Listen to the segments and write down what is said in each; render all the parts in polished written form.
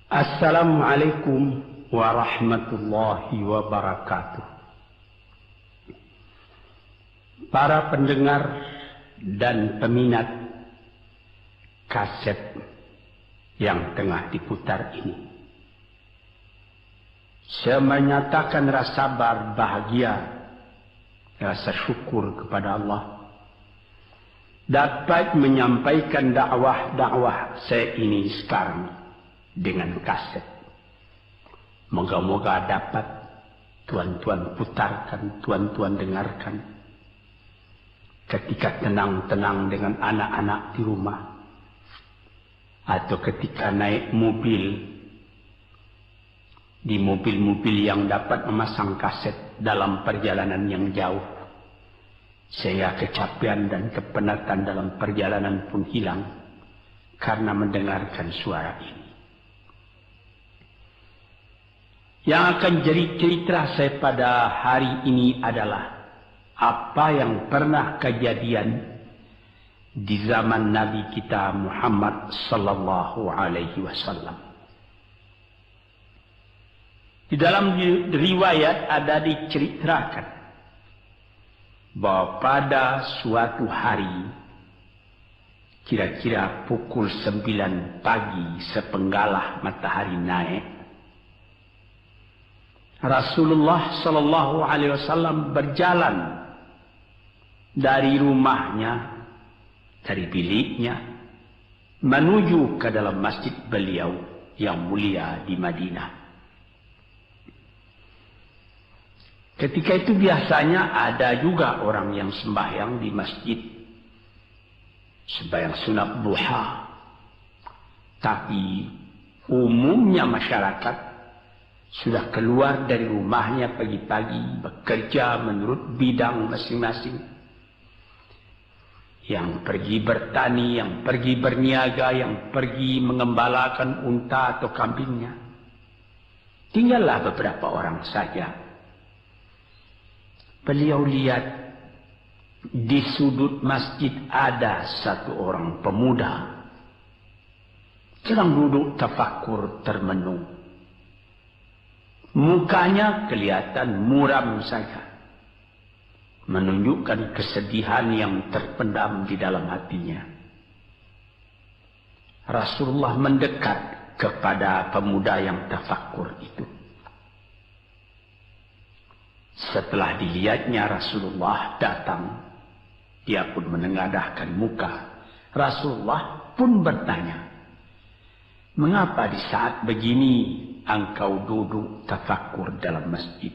Assalamualaikum warahmatullahi wabarakatuh. Para pendengar dan peminat kaset yang tengah diputar ini, saya menyatakan rasa bahagia, rasa syukur kepada Allah dapat menyampaikan dakwah saya ini sekarang dengan kaset. Moga-moga dapat tuan-tuan putarkan, tuan-tuan dengarkan ketika tenang-tenang dengan anak-anak di rumah, atau ketika naik mobil, di mobil-mobil yang dapat memasang kaset dalam perjalanan yang jauh, sehingga kecapean dan kepenatan dalam perjalanan pun hilang karena mendengarkan suara ini. Yang akan jadi cerita saya pada hari ini adalah apa yang pernah kejadian di zaman Nabi kita Muhammad sallallahu alaihi wasallam. Di dalam riwayat ada diceritakan bahwa pada suatu hari, kira-kira pukul 9 pagi sepenggalah matahari naik, Rasulullah sallallahu alaihi wasallam berjalan dari rumahnya, dari biliknya, menuju ke dalam masjid beliau yang mulia di Madinah. Ketika itu biasanya ada juga orang yang sembahyang di masjid, sembahyang sunat duha. Tapi umumnya masyarakat sudah keluar dari rumahnya pagi-pagi, bekerja menurut bidang masing-masing. Yang pergi bertani, yang pergi berniaga, yang pergi mengembalakan unta atau kambingnya. Tinggallah beberapa orang saja. Beliau lihat di sudut masjid ada satu orang pemuda sedang duduk tafakur termenung. Mukanya kelihatan muram saja, menunjukkan kesedihan yang terpendam di dalam hatinya. Rasulullah mendekat kepada pemuda yang tafakur itu. Setelah dilihatnya Rasulullah datang, dia pun menengadahkan muka. Rasulullah pun bertanya, "Mengapa di saat begini engkau duduk tafakur dalam masjid?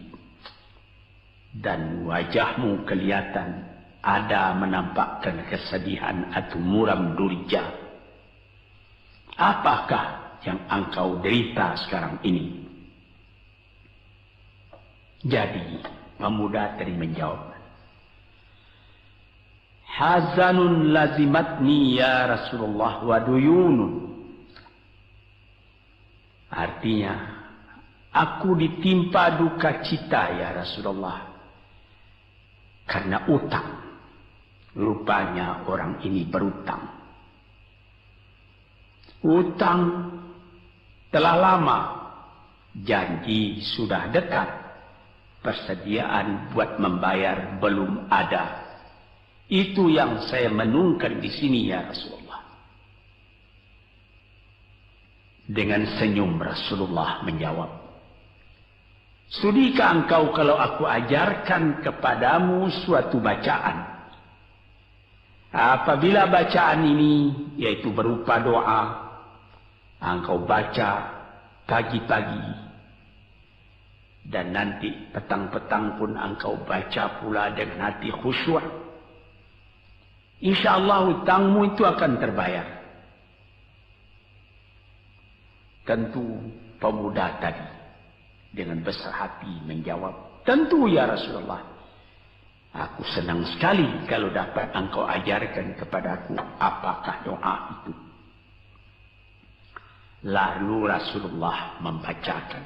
Dan wajahmu kelihatan ada menampakkan kesedihan atau muram durja. Apakah yang engkau derita sekarang ini?" Jadi pemuda tadi menjawab, "Hazanun lazimatni ya Rasulullah wa duyunun." Artinya, aku ditimpa duka cita ya Rasulullah karena utang. Rupanya orang ini berutang. Utang telah lama, janji sudah dekat, persediaan buat membayar belum ada. Itu yang saya menungkan di sini ya Rasulullah. Dengan senyum Rasulullah menjawab, "Sudikah engkau kalau aku ajarkan kepadamu suatu bacaan? Apabila bacaan ini, yaitu berupa doa, engkau baca pagi-pagi, dan nanti petang-petang pun engkau baca pula dengan hati khusyuk, insyaallah hutangmu itu akan terbayar." Tentu pemuda tadi dengan besar hati menjawab, "Tentu ya Rasulullah. Aku senang sekali kalau dapat engkau ajarkan kepadaku apakah doa itu." Lalu Rasulullah membacakan,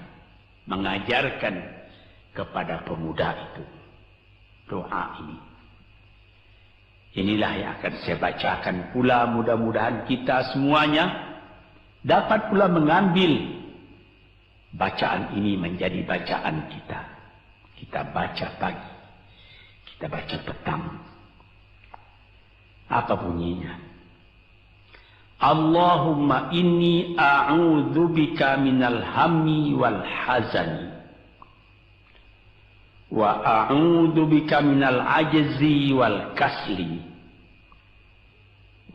mengajarkan kepada pemuda itu doa ini. Inilah yang akan saya bacakan pula, mudah-mudahan kita semuanya dapat pula mengambil bacaan ini menjadi bacaan kita. Kita baca pagi, kita baca petang. Apa bunyinya? Allahumma inni a'udzubika minal hammi wal hazani wa a'udzubika minal ajzi wal kasli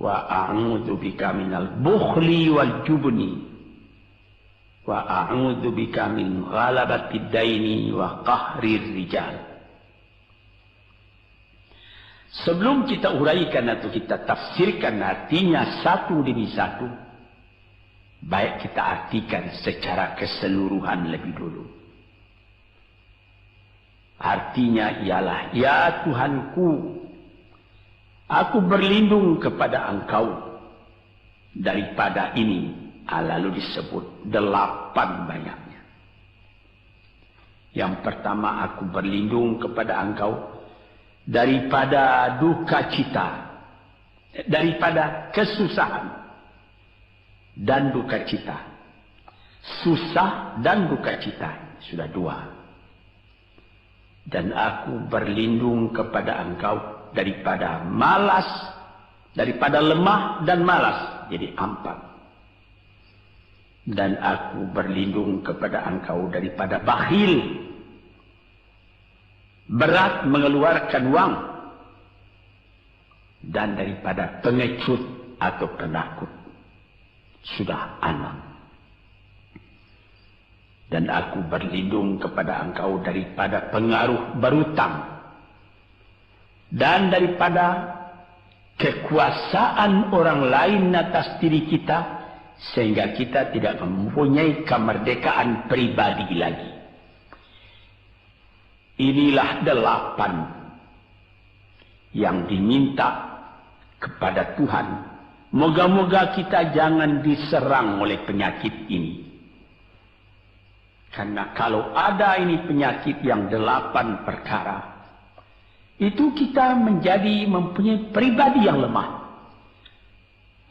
wa a'udzubika minal bukhli wal jubni wa a'udzubika min ghalabati daini wa qahrir rijal. Sebelum kita uraikan atau kita tafsirkan artinya satu demi satu, baik kita artikan secara keseluruhan lebih dulu. Artinya ialah, ya Tuhanku, aku berlindung kepada Engkau daripada ini. Lalu disebut 8 banyaknya. Yang pertama, aku berlindung kepada Engkau daripada duka cita, daripada kesusahan dan duka cita. Susah dan duka cita, sudah 2. Dan aku berlindung kepada Engkau daripada malas, daripada lemah dan malas, jadi 4. Dan aku berlindung kepada Engkau daripada bakhil, berat mengeluarkan uang, dan daripada pengecut atau penakut, sudah 6. Dan aku berlindung kepada Engkau daripada pengaruh berutang dan daripada kekuasaan orang lain atas diri kita, sehingga kita tidak mempunyai kemerdekaan pribadi lagi. Inilah 8 yang diminta kepada Tuhan. Moga-moga kita jangan diserang oleh penyakit ini. Karena kalau ada ini penyakit yang 8 perkara, itu kita mempunyai pribadi yang lemah.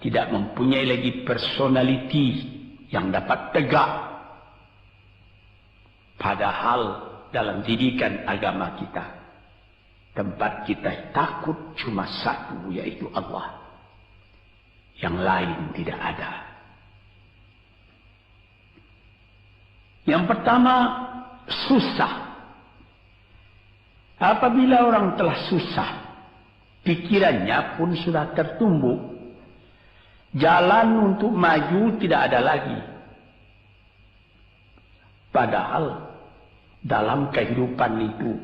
Tidak mempunyai lagi personality yang dapat tegak. Padahal dalam didikan agama kita, tempat kita takut cuma satu, yaitu Allah. Yang lain tidak ada. Yang pertama, susah. Apabila orang telah susah, pikirannya pun sudah tertumbuk. Jalan untuk maju tidak ada lagi. Padahal dalam kehidupan itu,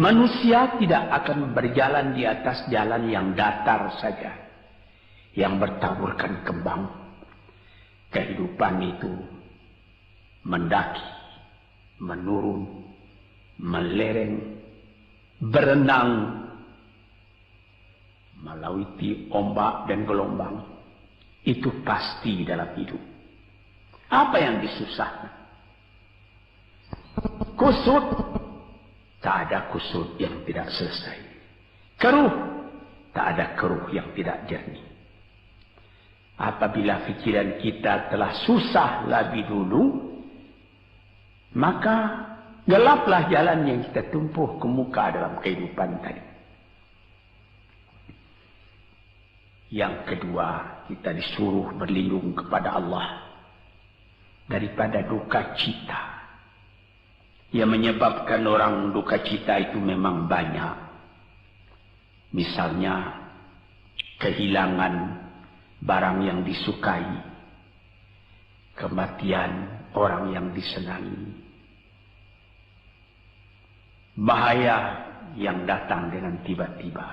manusia tidak akan berjalan di atas jalan yang datar saja, yang bertaburkan kembang. Kehidupan itu mendaki, menurun, melereng, berenang, melalui ombak dan gelombang. Itu pasti dalam hidup. Apa yang disusahkan? Kusut, tak ada kusut yang tidak selesai. Keruh, tak ada keruh yang tidak jernih. Apabila pikiran kita telah susah lebih dulu, maka gelaplah jalan yang kita tempuh ke muka dalam kehidupan tadi. Yang kedua, kita disuruh berlindung kepada Allah daripada duka cita. Yang menyebabkan orang duka cita itu memang banyak. Misalnya, kehilangan barang yang disukai, kematian orang yang disenangi, bahaya yang datang dengan tiba-tiba,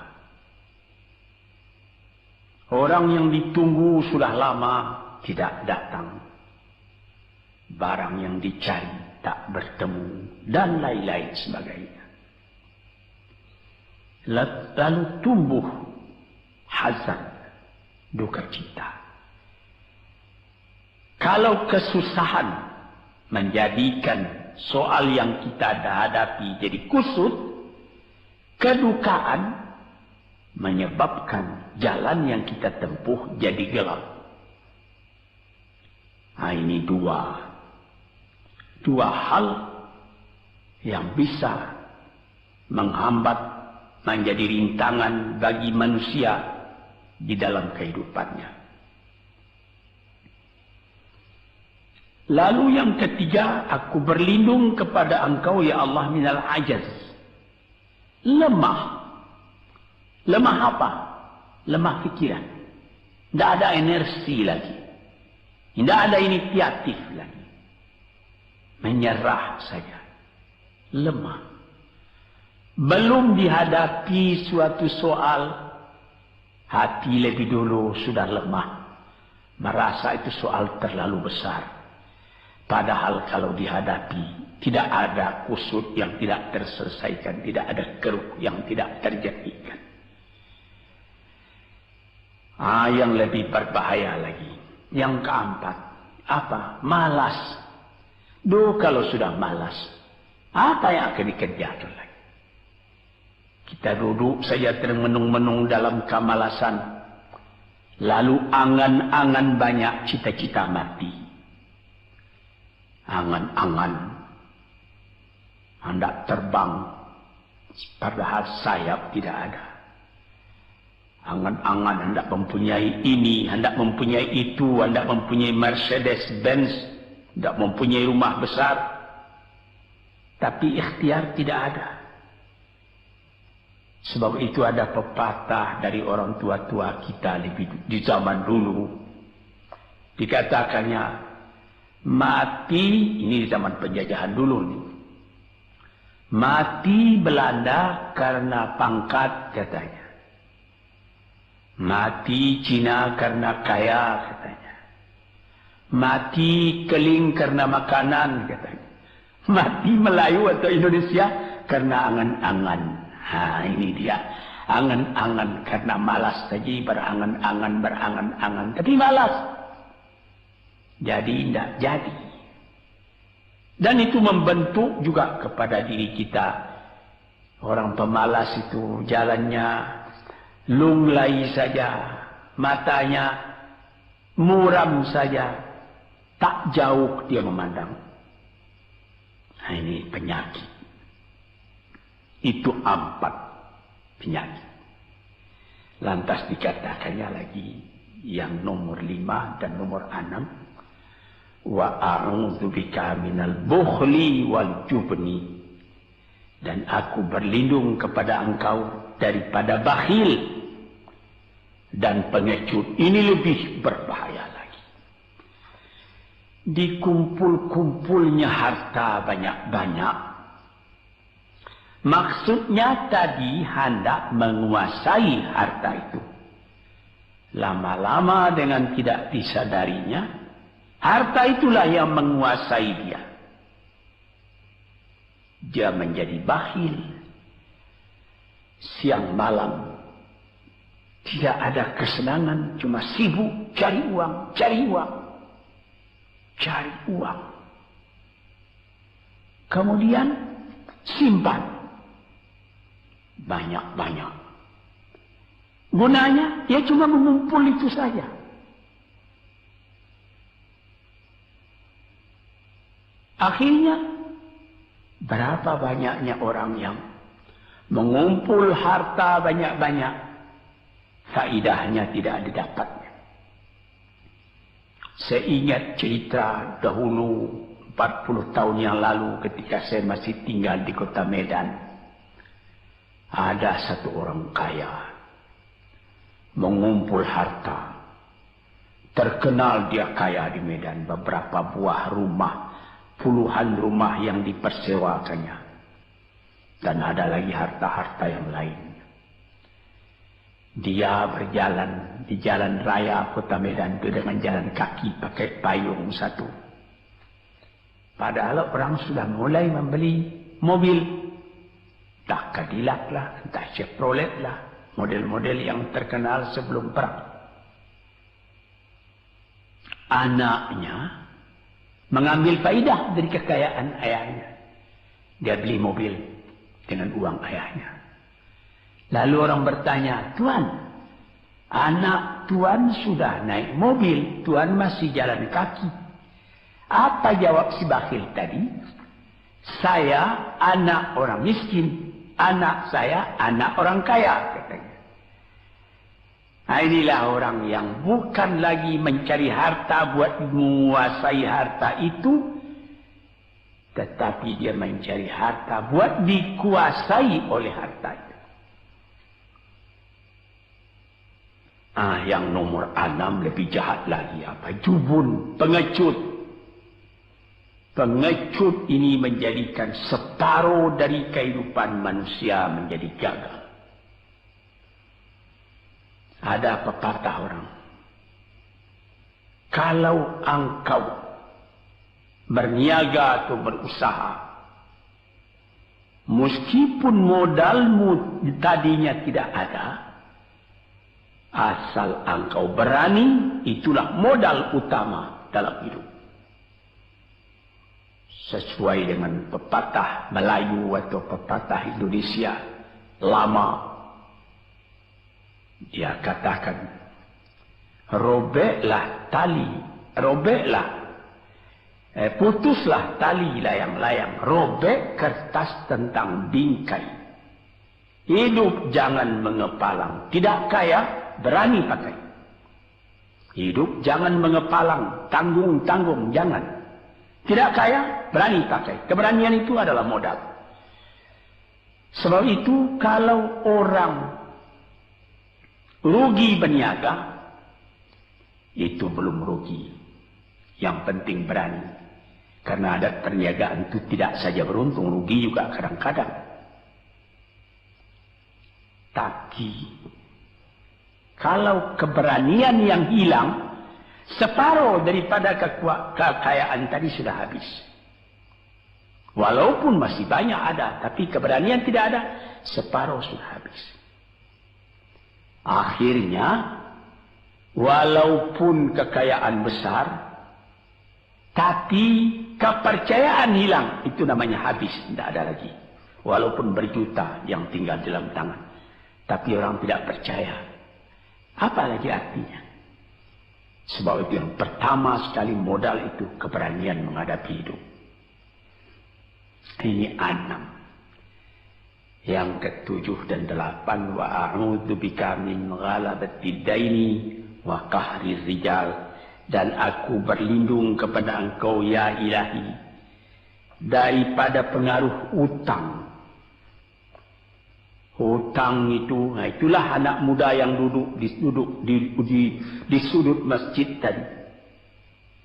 orang yang ditunggu sudah lama tidak datang, barang yang dicari tak bertemu, dan lain-lain sebagainya. Lalu tumbuh hazan, duka cita. Kalau kesusahan menjadikan soal yang kita hadapi jadi kusut, kedukaan menyebabkan jalan yang kita tempuh jadi gelap. Nah, ini 2 dua hal yang bisa menghambat, menjadi rintangan bagi manusia di dalam kehidupannya. Lalu yang ketiga, aku berlindung kepada Engkau ya Allah minal ajaz. Lemah. Lemah apa? Lemah pikiran. Tidak ada energi lagi. Tidak ada inisiatif lagi. Menyerah saja. Lemah. Belum dihadapi suatu soal, hati lebih dulu sudah lemah. Merasa itu soal terlalu besar. Padahal kalau dihadapi, tidak ada kusut yang tidak terselesaikan. Tidak ada keruh yang tidak terjadikan. Yang lebih berbahaya lagi. Yang keempat, apa? Malas. Kalau sudah malas, apa yang akan dikerjakan lagi? Kita duduk saja termenung-menung dalam kemalasan. Lalu angan-angan banyak, cita-cita mati. Angan-angan hendak terbang, padahal sayap tidak ada. Angan-angan hendak mempunyai ini, hendak mempunyai itu, hendak mempunyai Mercedes-Benz, hendak mempunyai rumah besar. Tapi ikhtiar tidak ada. Sebab itu ada pepatah dari orang tua-tua kita di zaman dulu. Dikatakannya, mati, ini di zaman penjajahan dulu nih. Mati Belanda karena pangkat katanya. Mati Cina karena kaya katanya. Mati Keling karena makanan katanya. Mati Melayu atau Indonesia karena angan-angan. Ini dia. Angan-angan karena malas saja, berangan-angan. Tapi malas. Jadi tidak jadi. Dan itu membentuk juga kepada diri kita. Orang pemalas itu jalannya lunglai saja. Matanya muram saja. Tak jauh dia memandang. Ini penyakit. Itu 4 penyakit. Lantas dikatakannya lagi yang nomor 5 dan nomor 6. Wa a'udzubika minal bukhli wal jubni. Dan aku berlindung kepada Engkau daripada bakhil dan pengecut. Ini lebih berbahaya lagi. Dikumpul-kumpulnya harta banyak-banyak. Maksudnya tadi hendak menguasai harta itu. Lama-lama dengan tidak disadarinya, harta itulah yang menguasai dia. Dia menjadi bakhil. Siang malam tidak ada kesenangan, cuma sibuk cari uang, cari uang, cari uang. Kemudian simpan banyak-banyak. Gunanya dia cuma mengumpul itu saja. Akhirnya berapa banyaknya orang yang mengumpul harta banyak-banyak, faidahnya tidak didapatnya. Saya ingat cerita dahulu 40 tahun yang lalu ketika saya masih tinggal di kota Medan. Ada satu orang kaya mengumpul harta. Terkenal dia kaya di Medan, beberapa buah rumah, puluhan rumah yang dipersewakannya. Dan ada lagi harta-harta yang lain. Dia berjalan di jalan raya kota Medan itu dengan jalan kaki pakai payung satu. Padahal orang sudah mulai membeli mobil. Entah Cadillac lah, entah Chevrolet lah. Model-model yang terkenal sebelum perang. Anaknya mengambil faidah dari kekayaan ayahnya. Dia beli mobil dengan uang ayahnya. Lalu orang bertanya, Tuan, anak Tuan sudah naik mobil, Tuan masih jalan kaki. Apa jawab si bakhil tadi? Saya anak orang miskin, anak saya anak orang kaya, katanya. Nah, inilah orang yang bukan lagi mencari harta buat menguasai harta itu, tetapi dia mencari harta buat dikuasai oleh harta itu. Yang nomor 6 lebih jahat lagi. Apa? Jubun, pengecut. Pengecut ini menjadikan separuh dari kehidupan manusia menjadi gagal. Ada pepatah orang, kalau engkau berniaga atau berusaha, meskipun modalmu tadinya tidak ada, asal engkau berani, itulah modal utama dalam hidup. Sesuai dengan pepatah Melayu atau pepatah Indonesia lama, dia katakan, putuslah tali layang-layang, robek kertas tentang bingkai. Hidup jangan mengepalang, tidak kaya berani pakai. Hidup jangan mengepalang, tanggung-tanggung jangan. Tidak kaya berani pakai. Keberanian itu adalah modal. Sebab itu kalau orang rugi berniaga, itu belum rugi. Yang penting berani. Karena adat perniagaan itu tidak saja beruntung, rugi juga kadang-kadang. Tapi kalau keberanian yang hilang, separuh daripada kekayaan tadi sudah habis. Walaupun masih banyak ada, tapi keberanian tidak ada, separuh sudah habis. Akhirnya, walaupun kekayaan besar, tapi kepercayaan hilang, itu namanya habis, tidak ada lagi. Walaupun berjuta yang tinggal dalam tangan, tapi orang tidak percaya. Apa lagi artinya? Sebab itu yang pertama sekali modal itu keberanian menghadapi hidup. Ini 6. Yang ke-7 dan 8, wa a'udzu bika min ghalabatid daini wa qahri rijal, dan aku berlindung kepada Engkau ya Ilahi daripada pengaruh utang. Hutang itu, itulah anak muda yang duduk di sudut masjid tadi,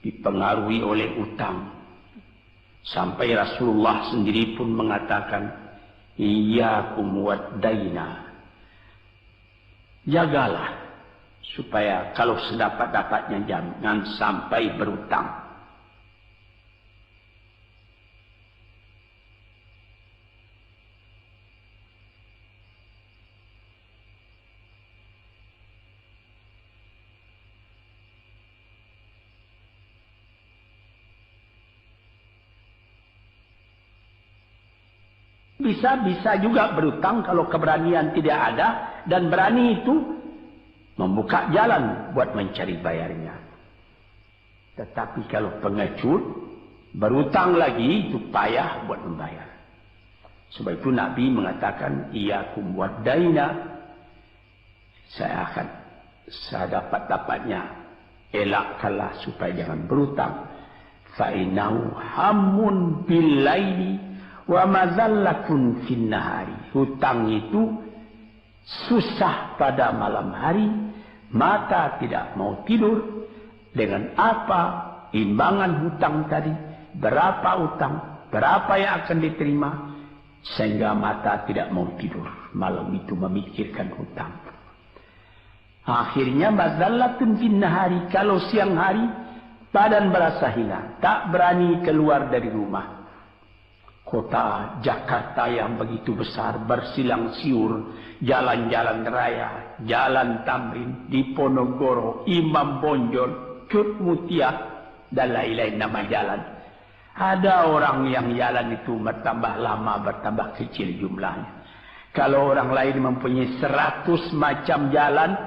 dipengaruhi oleh utang. Sampai Rasulullah sendiri pun mengatakan, iyyakum wad-daina. Jagalah supaya kalau sedapat-dapatnya jangan sampai berutang. Bisa juga berutang kalau keberanian tidak ada, dan berani itu membuka jalan buat mencari bayarnya. Tetapi kalau pengecut berutang lagi, itu payah buat membayar. Sebab itu Nabi mengatakan, iyyakum wad-daina, saya akan sedapat-dapatnya elakkanlah supaya jangan berutang. Fa innahu hammun bil laili wa mazallatun fin nahari. Hutang itu susah pada malam hari, mata tidak mau tidur. Dengan apa imbangan hutang tadi, berapa utang, berapa yang akan diterima, sehingga mata tidak mau tidur malam itu memikirkan hutang. Akhirnya mazallatun fin nahari, kalau siang hari badan berasa hilang, tak berani keluar dari rumah. Kota Jakarta yang begitu besar, bersilang siur, jalan-jalan raya, jalan Tamrin, Diponegoro, Imam Bonjol, Cut Mutia, dan lain-lain nama jalan. Ada orang yang jalan itu bertambah lama, bertambah kecil jumlahnya. Kalau orang lain mempunyai 100 macam jalan,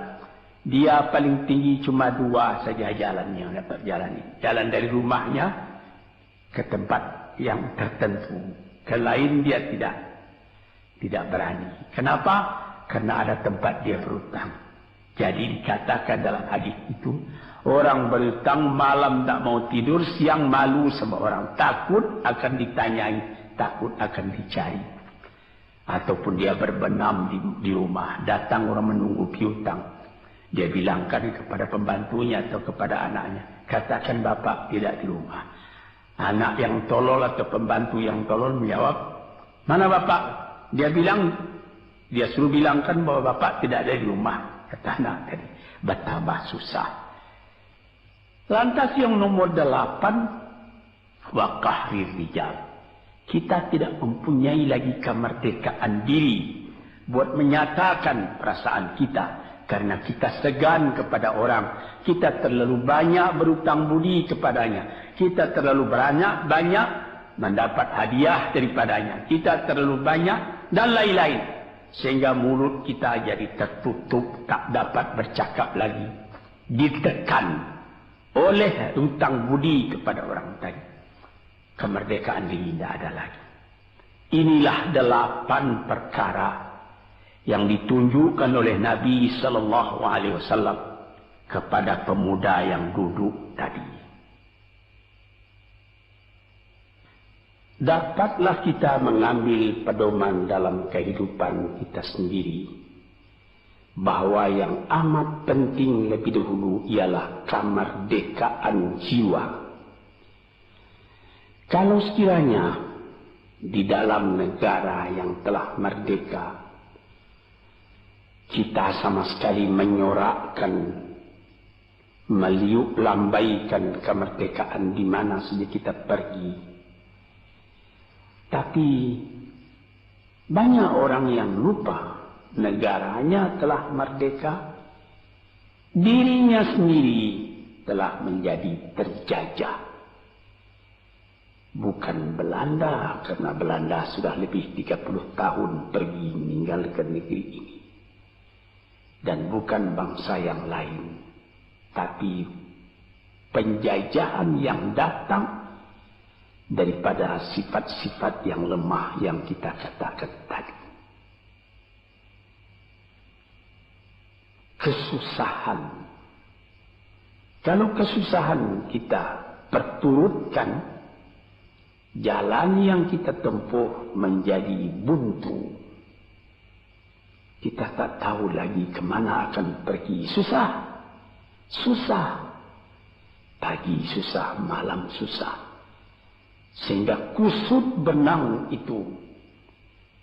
dia paling tinggi cuma 2 saja jalan yang dapat jalani. Jalan dari rumahnya ke tempat yang tertentu. Ke lain dia tidak berani. Kenapa? Karena ada tempat dia berhutang. Jadi dikatakan dalam hadis itu, orang berhutang malam tak mau tidur, siang malu sama orang. Takut akan ditanyai, takut akan dicari. Ataupun dia berbenam di rumah, datang orang menunggu piutang. Dia bilangkan kepada pembantunya atau kepada anaknya, katakan bapak tidak di rumah. Anak yang tolol atau pembantu yang tolol menjawab, mana bapak? Dia suruh bilangkan bahwa bapak tidak ada di rumah. Kata anak tadi, betapa susah. Lantas yang nomor 8, waqahrir rijal. Kita tidak mempunyai lagi kemerdekaan diri buat menyatakan perasaan kita. Karena kita segan kepada orang. Kita terlalu banyak berutang budi kepadanya. Kita terlalu banyak mendapat hadiah daripadanya. Kita terlalu banyak dan lain-lain. Sehingga mulut kita jadi tertutup. Tak dapat bercakap lagi. Ditekan oleh hutang budi kepada orang tadi. Kemerdekaan diri tidak ada lagi. Inilah 8 perkara yang ditunjukkan oleh Nabi sallallahu alaihi wasallam kepada pemuda yang duduk tadi. Dapatlah kita mengambil pedoman dalam kehidupan kita sendiri bahwa yang amat penting lebih dahulu ialah kemerdekaan jiwa. Kalau sekiranya di dalam negara yang telah merdeka kita sama sekali menyorakkan, meliuk lambaikan kemerdekaan di mana saja kita pergi. Tapi banyak orang yang lupa negaranya telah merdeka, dirinya sendiri telah menjadi terjajah. Bukan Belanda, karena Belanda sudah lebih 30 tahun pergi meninggalkan negeri ini. Dan bukan bangsa yang lain, tapi penjajahan yang datang daripada sifat-sifat yang lemah yang kita katakan tadi. Kesusahan. Kalau kesusahan kita perturutkan, jalan yang kita tempuh menjadi buntu. Kita tak tahu lagi kemana akan pergi. Susah. Pagi susah, malam susah. Sehingga kusut benang itu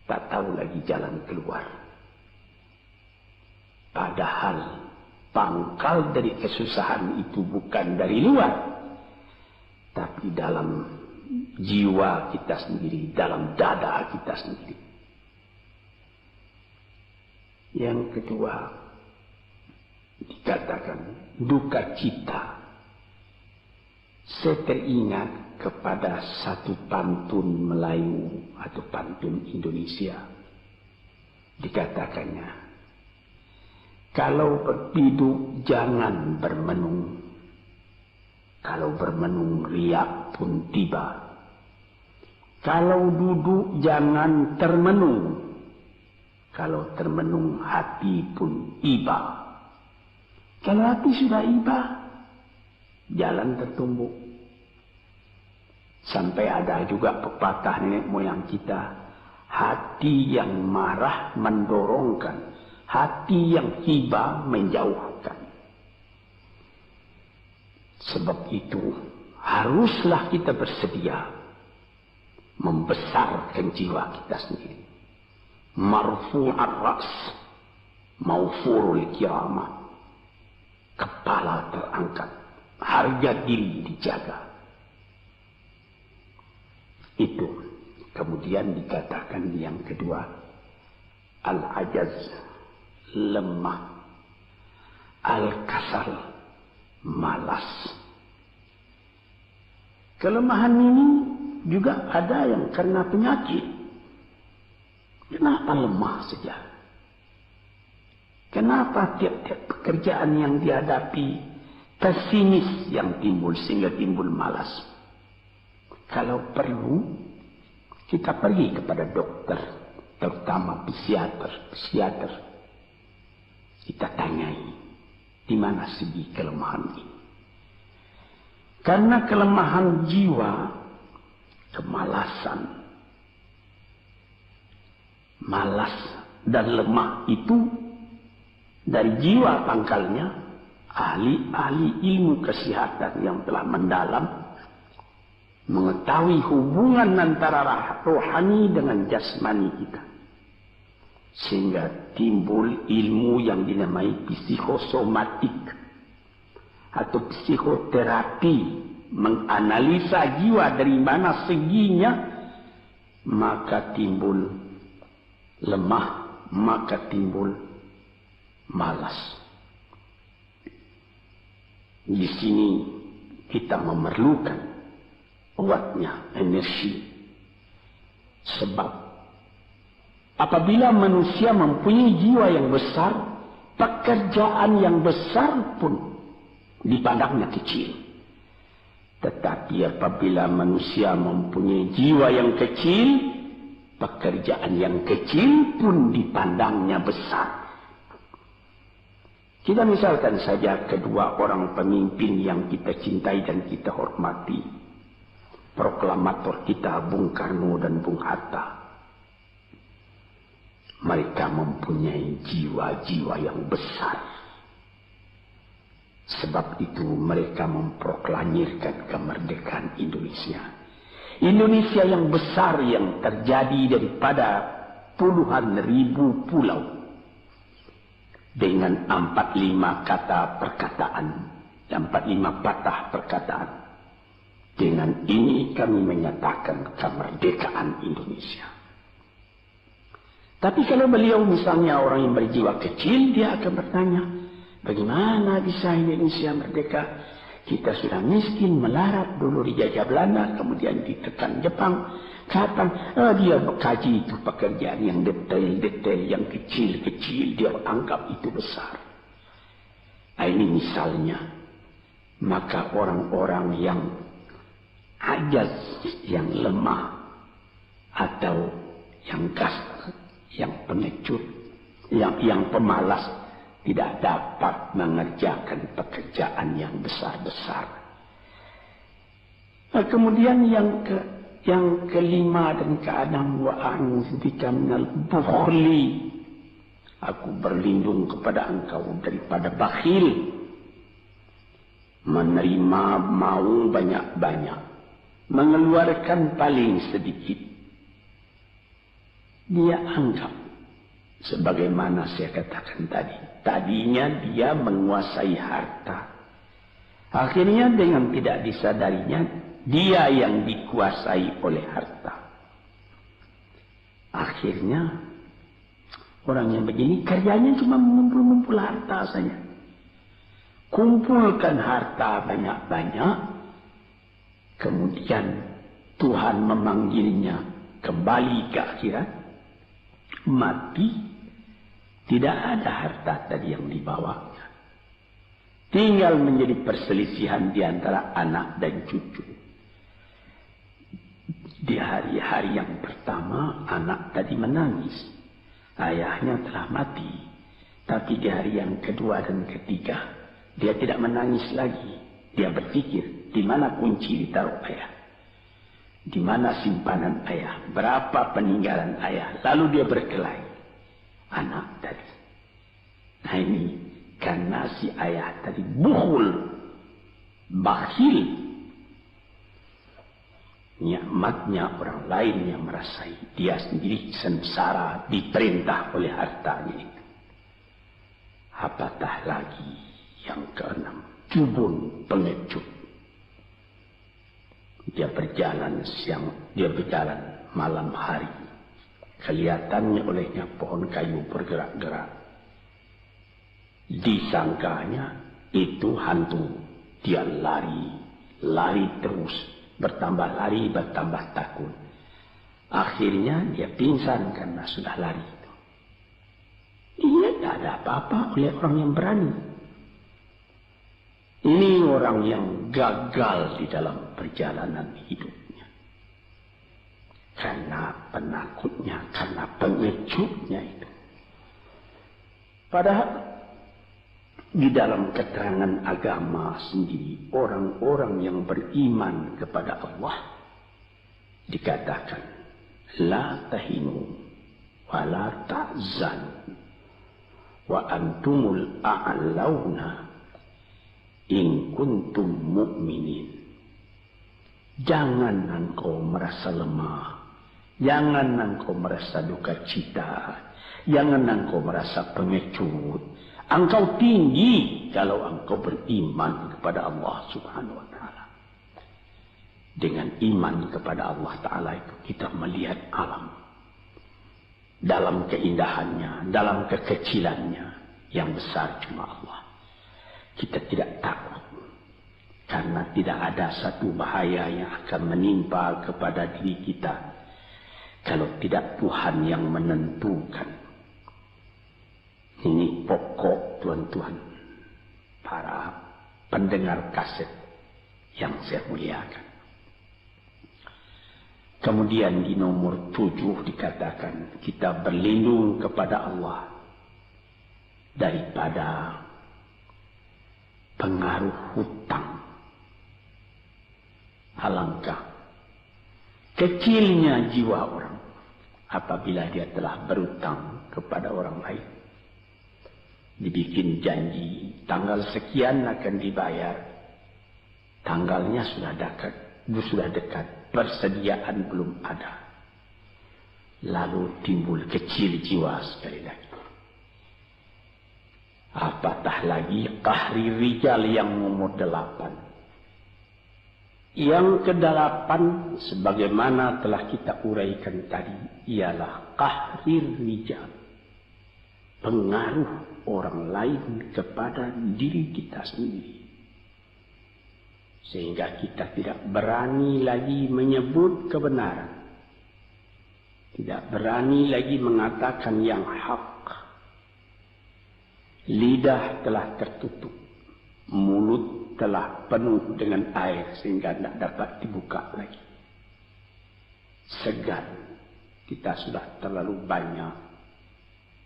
tak tahu lagi jalan keluar. Padahal pangkal dari kesusahan itu bukan dari luar, tapi dalam jiwa kita sendiri, dalam dada kita sendiri. Yang kedua, dikatakan duka cita. Saya teringat kepada satu pantun Melayu atau pantun Indonesia. Dikatakannya, kalau berhidup jangan bermenung. Kalau bermenung riak pun tiba. Kalau duduk jangan termenung. Kalau termenung hati pun iba. Kalau hati sudah iba, jalan tertumbuk. Sampai ada juga pepatah nenek moyang kita, hati yang marah mendorongkan, hati yang iba menjauhkan. Sebab itu haruslah kita bersedia membesarkan jiwa kita sendiri. Marfu'ar ra's, maufurul kiramah. Kepala terangkat, harga diri dijaga. Itu. Kemudian dikatakan yang kedua, al-ajaz, lemah, al-kasal, malas. Kelemahan ini juga ada yang karena penyakit. Kenapa lemah saja? Kenapa tiap-tiap pekerjaan yang dihadapi pesimis yang timbul sehingga timbul malas? kalau perlu kita pergi kepada dokter, terutama psikiater. Kita tanyai di mana segi kelemahan ini. Karena kelemahan jiwa, kemalasan, malas dan lemah itu dari jiwa pangkalnya. Ahli-ahli ilmu kesehatan yang telah mendalam mengetahui hubungan antara rohani dengan jasmani kita, sehingga timbul ilmu yang dinamai psikosomatik atau psikoterapi, menganalisa jiwa dari mana seginya, maka timbul lemah, maka timbul malas. Di sini kita memerlukan kuatnya energi. Sebab apabila manusia mempunyai jiwa yang besar, pekerjaan yang besar pun dipandangnya kecil. Tetapi apabila manusia mempunyai jiwa yang kecil, pekerjaan yang kecil pun dipandangnya besar. Kita misalkan saja kedua orang pemimpin yang kita cintai dan kita hormati. Proklamator kita Bung Karno dan Bung Hatta. Mereka mempunyai jiwa-jiwa yang besar. Sebab itu mereka memproklamirkan kemerdekaan Indonesia. Indonesia yang besar yang terjadi daripada puluhan ribu pulau. Dengan 45 kata perkataan, 45 patah perkataan. Dengan ini kami menyatakan kemerdekaan Indonesia. Tapi kalau beliau misalnya orang yang berjiwa kecil, dia akan bertanya, bagaimana bisa Indonesia merdeka? Kita sudah miskin, melarat, dulu dijajah Belanda, kemudian ditekan Jepang. Kapan dia mengkaji itu pekerjaan yang detail-detail, yang kecil-kecil, dia anggap itu besar. Nah, ini misalnya. Maka orang-orang yang ajaz, yang lemah, atau yang kasar, yang pengecut, yang pemalas, tidak dapat mengerjakan pekerjaan yang besar-besar. Nah, kemudian yang kelima dan keenam, wa a'udzubika minal bukhli. Aku berlindung kepada engkau daripada bakhil. Menerima mau banyak-banyak, mengeluarkan paling sedikit. Dia anggap, sebagaimana saya katakan tadi, tadinya dia menguasai harta. Akhirnya dengan tidak disadarinya, dia yang dikuasai oleh harta. Akhirnya orang yang begini kerjanya cuma mengumpul-ngumpul harta saja. Kumpulkan harta banyak-banyak. Kemudian Tuhan memanggilnya kembali ke akhirat. Mati. Tidak ada harta tadi yang dibawanya. Tinggal menjadi perselisihan di antara anak dan cucu. Di hari-hari yang pertama, anak tadi menangis. Ayahnya telah mati. Tapi di hari yang kedua dan ketiga, dia tidak menangis lagi. Dia berpikir, di mana kunci ditaruh ayah? Di mana simpanan ayah? Berapa peninggalan ayah? Lalu dia berkelahi. Anak tadi. Nah ini, karena si ayah tadi bukhul, bakhil. Nikmatnya orang lain yang merasai, dia sendiri sengsara diperintah oleh hartanya itu. Apatah lagi yang keenam, jubun, pengecut. Dia berjalan siang, dia berjalan malam hari. Kelihatannya olehnya pohon kayu bergerak-gerak. Disangkanya itu hantu. Dia lari terus. Bertambah lari, bertambah takut. Akhirnya dia pingsan karena sudah lari. Dia tidak ada apa-apa oleh orang yang berani. Ini orang yang gagal di dalam perjalanan hidupnya. karena penakutnya, karena pengejutnya itu. Padahal di dalam keterangan agama sendiri, orang-orang yang beriman kepada Allah dikatakan la tahinu wa la tahzanu wa antumul a'launa in kuntum mu'minin. Jangan engkau merasa lemah, jangan engkau merasa duka cita, jangan engkau merasa pengecut. Engkau tinggi kalau engkau beriman kepada Allah Subhanahu wa Ta'ala. Dengan iman kepada Allah Ta'ala itu kita melihat alam dalam keindahannya, dalam kekecilannya. Yang besar cuma Allah. Kita tidak takut karena tidak ada satu bahaya yang akan menimpa kepada diri kita kalau tidak Tuhan yang menentukan. Ini pokok tuan-tuan, para pendengar kaset yang saya muliakan. Kemudian di nomor 7 dikatakan kita berlindung kepada Allah daripada pengaruh hutang. Alangkah kecilnya jiwa orang apabila dia telah berutang kepada orang lain. Dibikin janji, tanggal sekian akan dibayar. Tanggalnya sudah dekat, persediaan belum ada. Lalu timbul kecil jiwa sekali lagi. Apatah lagi qahri rijal yang nomor 8. Yang ke-8 sebagaimana telah kita uraikan tadi ialah qahri rijal. Pengaruh orang lain kepada diri kita sendiri. Sehingga kita tidak berani lagi menyebut kebenaran. Tidak berani lagi mengatakan yang hak. Lidah telah tertutup. Mulut telah penuh dengan air sehingga tidak dapat dibuka lagi. Segan. Kita sudah terlalu banyak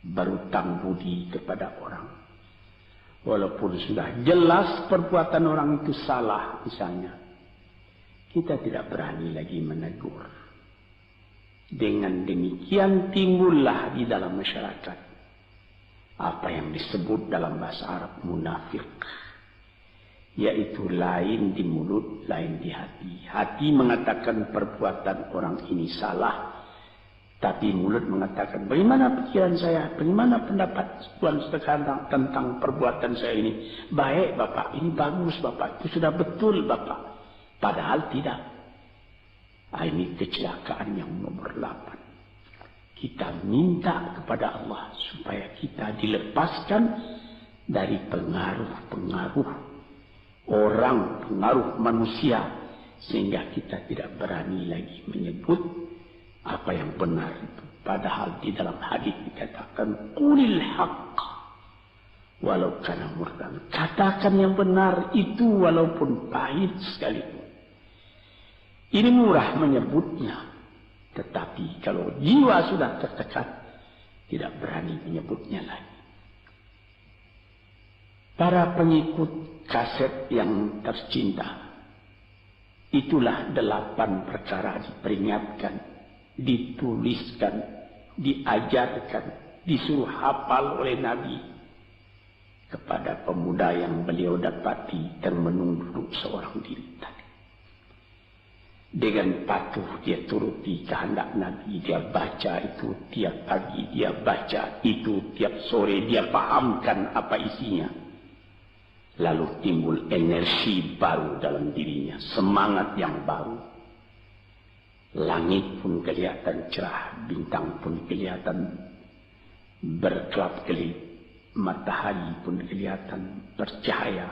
berutang budi kepada orang. Walaupun sudah jelas perbuatan orang itu salah misalnya. Kita tidak berani lagi menegur. Dengan demikian timbullah di dalam masyarakat apa yang disebut dalam bahasa Arab munafik. Yaitu lain di mulut, lain di hati. Hati mengatakan perbuatan orang ini salah. Tapi mulut mengatakan, bagaimana pikiran saya? Bagaimana pendapat Tuhan sekarang tentang perbuatan saya ini? Baik Bapak, ini bagus Bapak, itu sudah betul Bapak. Padahal tidak. Ini kecelakaan yang nomor 8. Kita minta kepada Allah supaya kita dilepaskan dari pengaruh-pengaruh orang, pengaruh manusia. Sehingga kita tidak berani lagi menyebut apa yang benar itu. Padahal di dalam hadis dikatakan qulil haqq walau kana murran. Katakan yang benar itu walaupun pahit sekalipun. Ini murah menyebutnya. Tetapi kalau jiwa sudah tertekan, tidak berani menyebutnya lagi. Para pengikut kaset yang tercinta, itulah 8 perkara diperingatkan, dituliskan, diajarkan, disuruh hafal oleh Nabi kepada pemuda yang beliau dapati termenung duduk seorang diri tadi. Dengan patuh dia turuti kehendak Nabi, dia baca itu tiap pagi, dia baca itu tiap sore, dia pahamkan apa isinya. Lalu timbul energi baru dalam dirinya, semangat yang baru. Langit pun kelihatan cerah, bintang pun kelihatan berkelap-kelip, matahari pun kelihatan bercahaya,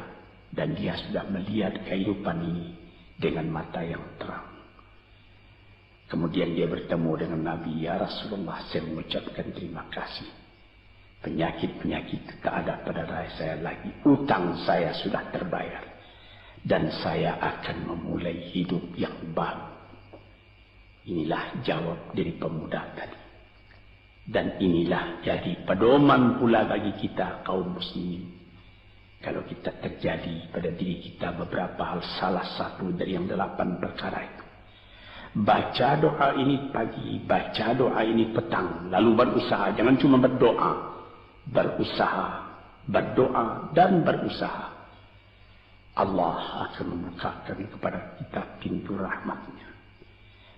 dan dia sudah melihat kehidupan ini dengan mata yang terang. Kemudian dia bertemu dengan Nabi, ya Rasulullah, saya mengucapkan terima kasih. Penyakit-penyakit tak ada pada saya lagi, utang saya sudah terbayar, dan saya akan memulai hidup yang baru. Inilah jawab dari pemuda tadi. Dan inilah jadi pedoman pula bagi kita kaum muslimin. Kalau kita terjadi pada diri kita beberapa hal, salah satu dari yang 8 perkara itu. Baca doa ini pagi, baca doa ini petang, lalu berusaha. Jangan cuma berdoa, berusaha, berdoa dan berusaha. Allah akan membukakan kepada kita pintu rahmatnya,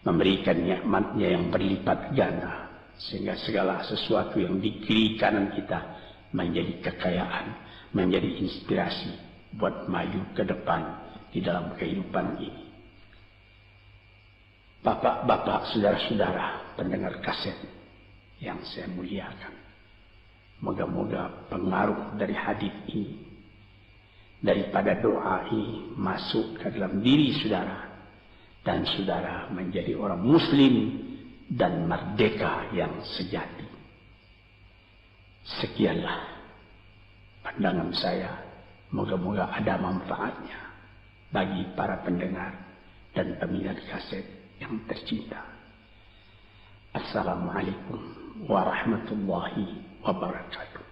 memberikan nikmatnya yang berlipat ganda, sehingga segala sesuatu yang di kiri kanan kita menjadi kekayaan, menjadi inspirasi buat maju ke depan di dalam kehidupan ini. Bapak-bapak, saudara-saudara pendengar kaset yang saya muliakan, moga-moga pengaruh dari hadis ini, daripada doa ini masuk ke dalam diri saudara, dan saudara menjadi orang muslim dan merdeka yang sejati. Sekianlah pandangan saya, moga-moga ada manfaatnya bagi para pendengar dan peminat kaset yang tercinta. Assalamualaikum warahmatullahi wabarakatuh.